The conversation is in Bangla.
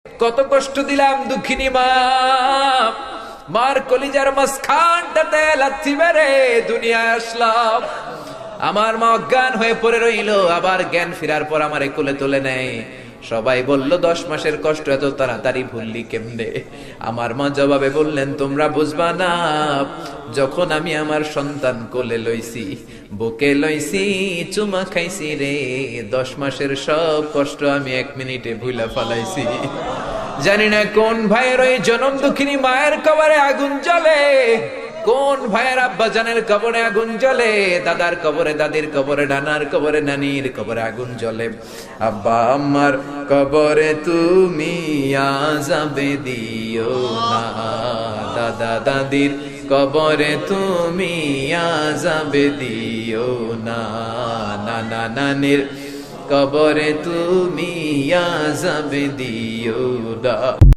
কত কষ্ট দিলাম দুঃখিনী মা, মার কলিজার মাঝখানটাতে লাথি মেরে দুনিয়ায় আসলাম। আমার মা অজ্ঞান হয়ে পড়ে রইল, আবার জ্ঞান ফেরার পর আমারে কোলে তুলে নেয়। সবাই বলল 10 মাসের কষ্ট এত তাড়াতাড়ি ভুললি কেমনে? আমার মা জবাবে বললেন, তোমরা বুঝবা না, যখন আমি আমার সন্তান কোলে লইছি, বুকে লইছি, চুমা খাইছি রে, 10 মাসের সব কষ্ট আমি 1 মিনিটে ভুলা ফালাইছি। জানি না কোন ভাইয়ের ওই জনম দুঃখিনী মায়ের কবরে আগুন জ্বলে, কোন ভাইয়ের আব্বা জানের কবরে আগুন জ্বলে, দাদার কবরে, দাদির কবরে, নানার কবরে, নানির কবরে আগুন জ্বলে। আব্বা আম্মার কবরে তুমি আযাবে দিও না, দাদা দাদির কবরে তুমি আযাবে দিও না, নানা নানির কবরে তুমি আযাবে দিও না।